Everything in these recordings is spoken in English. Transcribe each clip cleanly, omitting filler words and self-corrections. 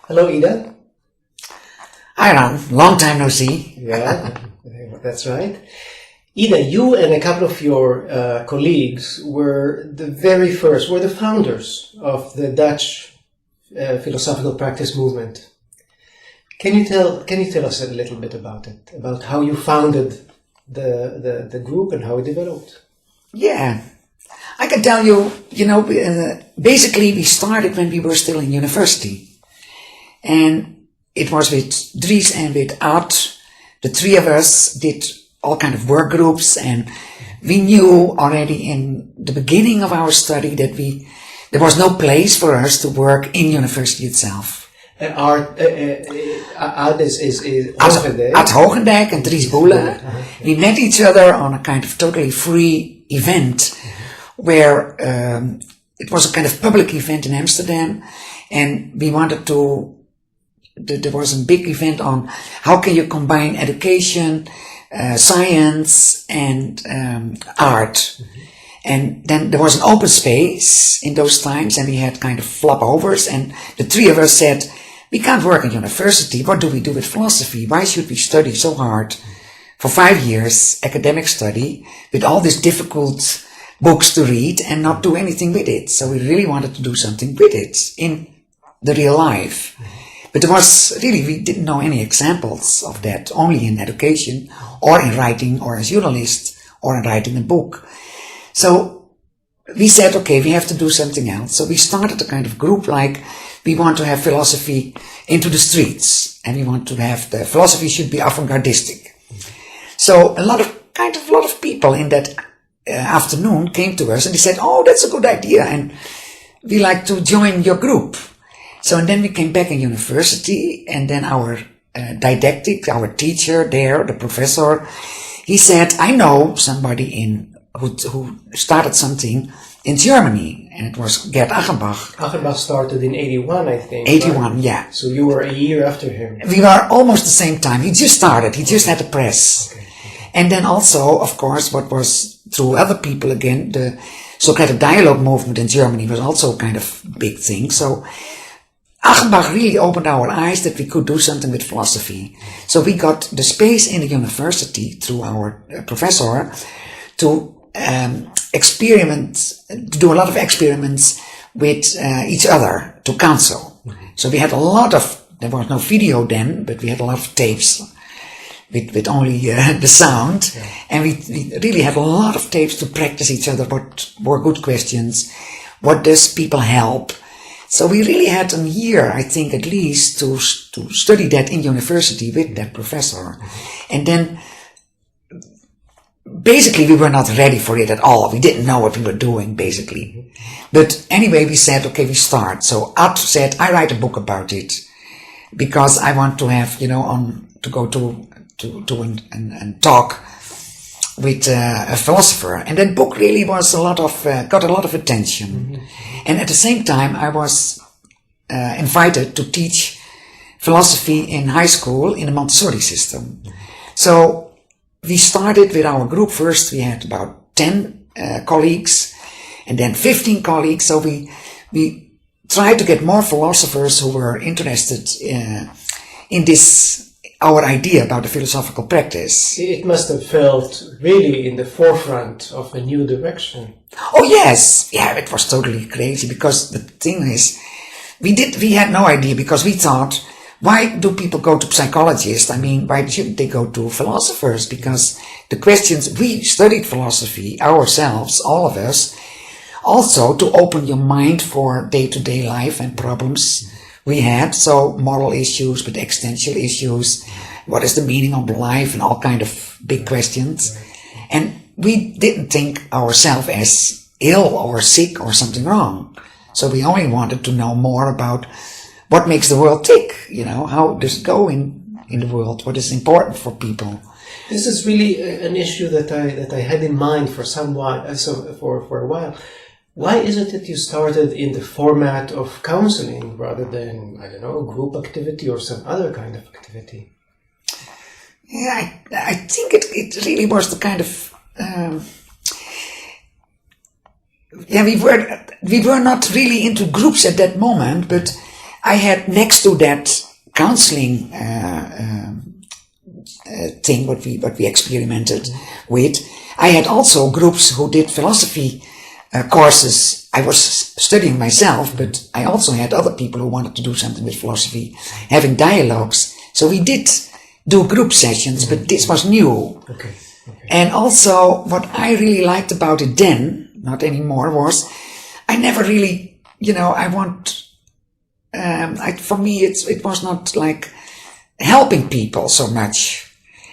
Hello, Ida. Hi, Ron. Long time no see. Yeah, that's right. Ida, you and a couple of your colleagues were the founders of the Dutch philosophical practice movement. Can you tell us a little bit about it, about how you founded the group and how it developed? Yeah, I can tell you, basically we started when we were still in university. And it was with Dries and with Art. The three of us did all kind of work groups, and we knew already in the beginning of our study that there was no place for us to work in university itself. And Art is Hogendijk. At Hogendijk and Dries Boele. We met each other on a kind of totally free event where it was a kind of public event in Amsterdam, and we wanted to. There was a big event on how can you combine education, science, and art. Mm-hmm. And then there was an open space in those times, and we had kind of flop-overs, and the three of us said, we can't work in university, what do we do with philosophy? Why should we study so hard for 5 years, academic study, with all these difficult books to read and not do anything with it? So we really wanted to do something with it in the real life. Mm-hmm. But we didn't know any examples of that, only in education, or in writing, or as journalist, or in writing a book. So we said, okay, we have to do something else. So we started a kind of group like, we want to have philosophy into the streets, and we want to have the philosophy should be avant-gardistic. So a lot of people in that afternoon came to us and they said, oh, that's a good idea, and we like to join your group. So, and then we came back in university, and then our didactic, our teacher there, the professor, he said, I know somebody who started something in Germany, and it was Gerd Achenbach. Achenbach started in 81, I think. 81, right? Yeah. So you were a year after him. We were almost the same time. He just started. He just had a press. Okay. And then also, of course, what was through other people again, the Socratic dialogue movement in Germany was also kind of big thing. So Achenbach really opened our eyes that we could do something with philosophy. So we got the space in the university through our professor to do a lot of experiments with each other to counsel. Mm-hmm. So we had there was no video then, but we had a lot of tapes with only the sound. Yeah. And we really had a lot of tapes to practice each other, what were good questions, what does people help. So we really had a year, I think, at least to study that in university with that professor. Mm-hmm. And then basically we were not ready for it at all. We didn't know what we were doing, basically. Mm-hmm. But anyway, we said, okay, we start. So Ad said, I write a book about it because I want to have, to go to and talk with a philosopher. And that book really was got a lot of attention. Mm-hmm. And at the same time, I was invited to teach philosophy in high school in the Montessori system. Mm-hmm. So we started with our group. First, we had about 10 colleagues, and then 15 colleagues. So we tried to get more philosophers who were interested in this, our idea about the philosophical practice. It must have felt really in the forefront of a new direction. Oh yes, yeah, it was totally crazy, because the thing is, we had no idea, because we thought, why do people go to psychologists? I mean, why shouldn't they go to philosophers? Because the questions, we studied philosophy ourselves, all of us, also to open your mind for day-to-day life and problems we had. So moral issues, but existential issues, what is the meaning of life, and all kind of big questions. And we didn't think ourselves as ill or sick or something wrong. So we only wanted to know more about what makes the world tick, how does it go in the world, what is important for people. This is really an issue that I had in mind for a while. Why is it that you started in the format of counseling rather than, a group activity or some other kind of activity? Yeah, I think it really was the kind of, we were not really into groups at that moment, but I had next to that counseling thing, what we experimented with, I had also groups who did philosophy courses. I was studying myself, but I also had other people who wanted to do something with philosophy, having dialogues. So we did do group sessions, but this was new. Okay. And also what I really liked about it then, not anymore, was I never really, for me it was not like helping people so much.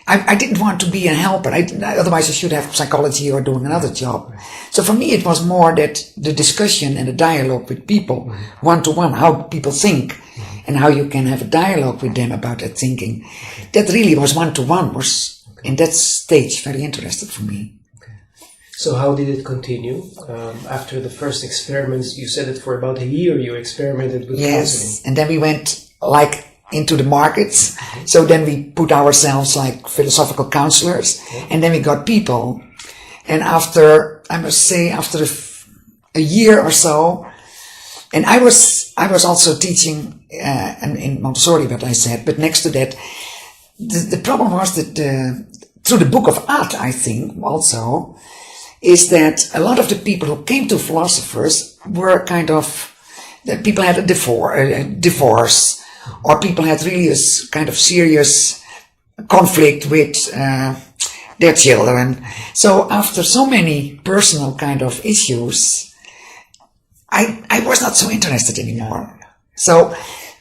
I didn't want to be a helper. Otherwise I should have psychology or doing another job. So for me it was more that the discussion and the dialogue with people, one-to-one, how people think, and how you can have a dialogue with them about their thinking. That really was one-to-one, was in that stage very interesting for me. So how did it continue? After the first experiments, you said that for about a year you experimented with counseling. And then we went into the markets. So then we put ourselves like philosophical counselors, and then we got people. And after, I must say, after a year or so, and I was also teaching in Montessori, what I said, but next to that, the problem was that through the book of art, I think also, is that a lot of the people who came to philosophers were people had a divorce, or people had really a kind of serious conflict with their children. So after so many personal kind of issues, I was not so interested anymore. So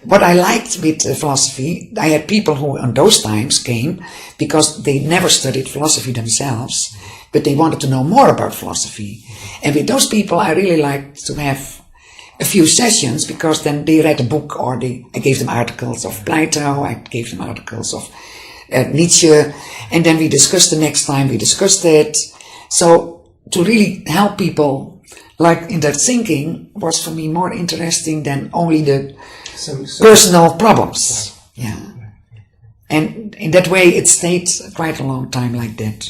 what I liked with philosophy, I had people who in those times came because they never studied philosophy themselves, but they wanted to know more about philosophy. And with those people, I really liked to have a few sessions, because then they read a book, or I gave them articles of Plato, I gave them articles of Nietzsche, and then we discussed the next time, we discussed it. So to really help people like in their thinking was for me more interesting than only the personal problems. Yeah. And in that way it stayed quite a long time like that.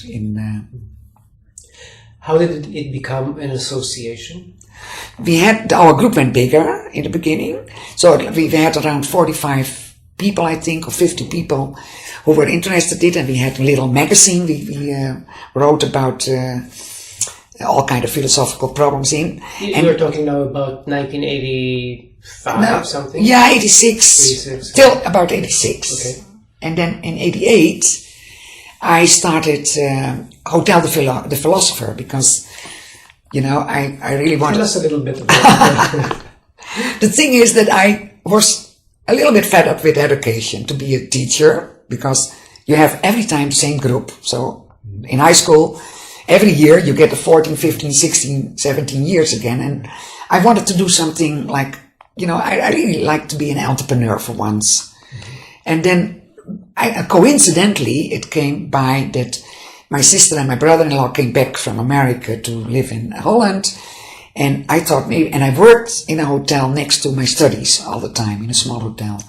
How did it become an association? Our group went bigger in the beginning, so we had around 45 people, I think, or 50 people who were interested in it, and we had a little magazine we wrote about all kind of philosophical problems in. You're talking now about 1985 something? Yeah, 86. Till about 86. Okay. And then in 88 I started Hotel the Philosopher, because I really wanted... Tell us a little bit about that. The thing is that I was a little bit fed up with education, to be a teacher, because you have every time the same group. So in high school, every year you get the 14, 15, 16, 17 years again. And I wanted to do something like, I really like to be an entrepreneur for once. And then coincidentally, it came by that my sister and my brother-in-law came back from America to live in Holland, and I thought maybe, and I worked in a hotel next to my studies all the time, in a small hotel.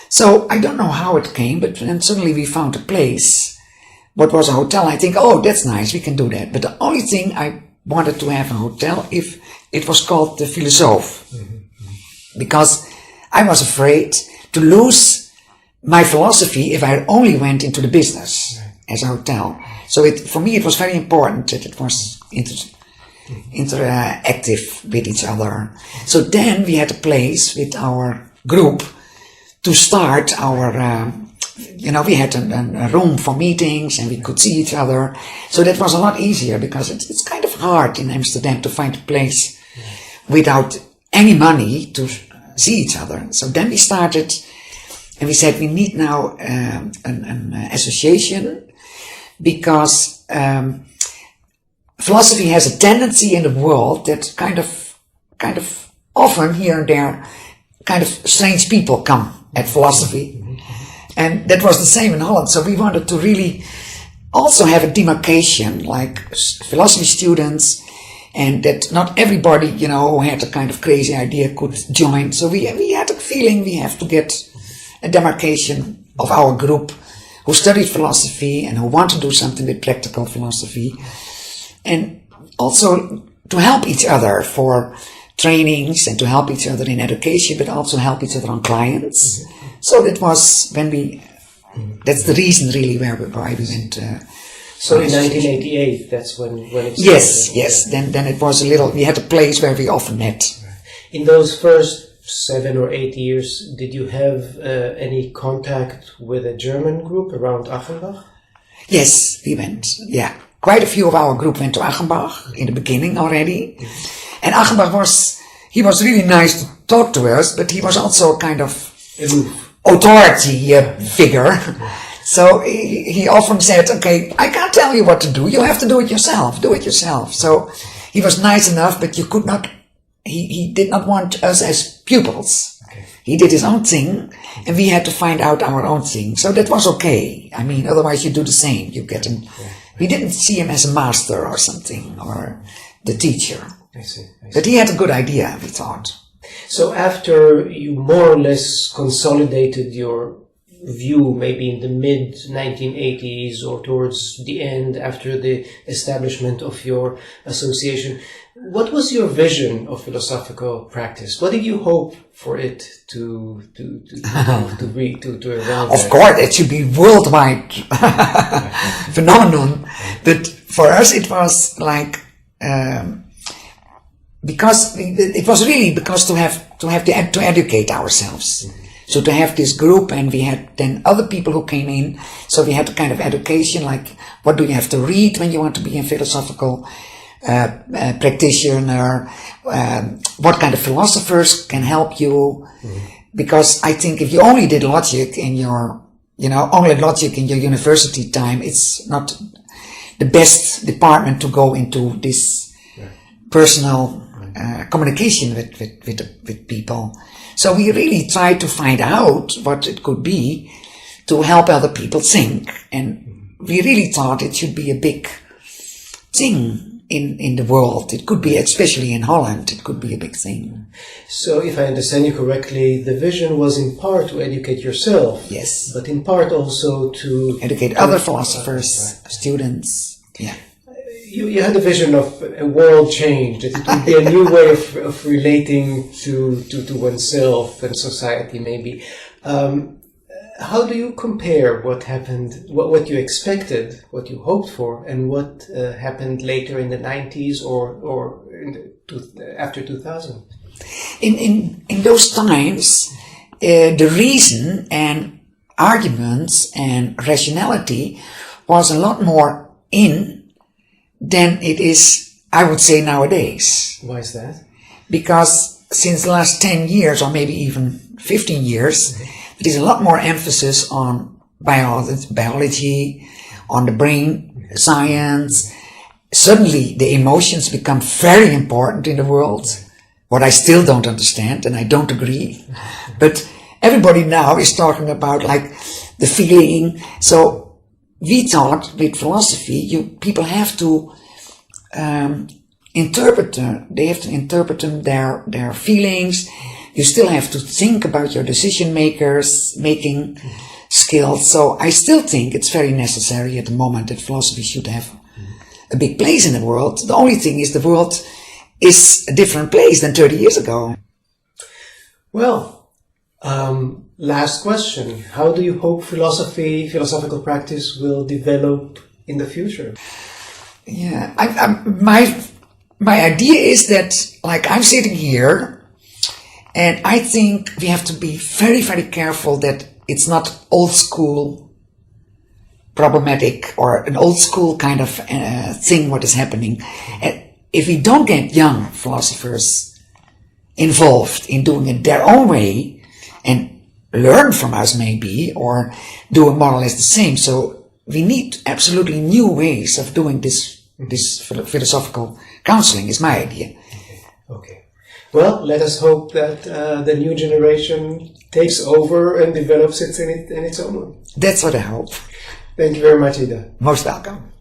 So I don't know how it came, but then suddenly we found a place, what was a hotel. I think, oh, that's nice, we can do that. But the only thing I wanted to have a hotel if it was called the Philosoph, because I was afraid to lose my philosophy if I only went into the business as a hotel. So for me it was very important that it was interactive with each other. So then we had a place with our group to start our, we had a room for meetings, and we could see each other. So that was a lot easier, because it's kind of hard in Amsterdam to find a place without any money to see each other. So then we started, and we said we need now an association, because philosophy has a tendency in the world that kind of often here and there kind of strange people come at philosophy, and that was the same in Holland. So we wanted to really also have a demarcation, like philosophy students, and that not everybody who had a kind of crazy idea could join. So we had a feeling we have to get a demarcation of our group who studied philosophy and who want to do something with practical philosophy, and also to help each other trainings and to help each other in education, but also help each other on clients. So that was when that's the reason really why we went. So in 1988, that's when it started. Yes. Then it was we had a place where we often met. In those first 7 or 8 years, did you have any contact with a German group around Achenbach? Yes, we went. Yeah, quite a few of our group went to Achenbach in the beginning already, and Achenbach was really nice to talk to us, but he was also kind of authority figure. So he often said, "Okay, I can't tell you what to do. You have to do it yourself. Do it yourself." So he was nice enough, but you could not. He did not want us as pupils. Okay. He did his own thing, and we had to find out our own thing. So that was okay. I mean, otherwise you do the same. You get him. Yeah. We didn't see him as a master or something, or the teacher. I see. But he had a good idea, we thought. So after you more or less consolidated your view, maybe in the mid-1980s or towards the end, after the establishment of your association, what was your vision of philosophical practice? What did you hope for it to around? Of course, it should be worldwide phenomenon. But for us, it was like because it was really because to educate ourselves. Mm-hmm. So to have this group, and we had then other people who came in. So we had a kind of education, like what do you have to read when you want to be a philosophical practitioner, what kind of philosophers can help you, because I think if you only did logic in your, only logic in your university time, it's not the best department to go into this personal communication with people. So we really tried to find out what it could be to help other people think, and we really thought it should be a big thing in the world. It could be, especially in Holland, it could be a big thing. So if I understand you correctly, the vision was in part to educate yourself. Yes. But in part also to educate other philosophers, students. Yeah. You had a vision of a world change, that it would be a new way of relating to oneself and society, maybe. How do you compare what happened, what you expected, what you hoped for, and what happened later in the 90s or after 2000? In those times, the reason and arguments and rationality was a lot more in than it is, I would say, nowadays. Why is that? Because since the last 10 years, or maybe even 15 years, there is a lot more emphasis on biology, on the brain science. Suddenly the emotions become very important in the world, what I still don't understand and I don't agree. But everybody now is talking about like the feeling. So we thought with philosophy, people have to interpret them. They have to interpret them, their feelings. You still have to think about your decision making skills. So I still think it's very necessary at the moment that philosophy should have a big place in the world. The only thing is the world is a different place than 30 years ago. Well, last question. How do you hope philosophical practice will develop in the future? Yeah, my idea is that, like, I'm sitting here, and I think we have to be very, very careful that it's not old school problematic or an old school kind of thing what is happening. And if we don't get young philosophers involved in doing it their own way and learn from us maybe, or do more or less the same. So we need absolutely new ways of doing this philosophical counseling is my idea. Okay. Well, let us hope that the new generation takes over and develops it in its own way. That's what I hope. Thank you very much, Ida. Most welcome.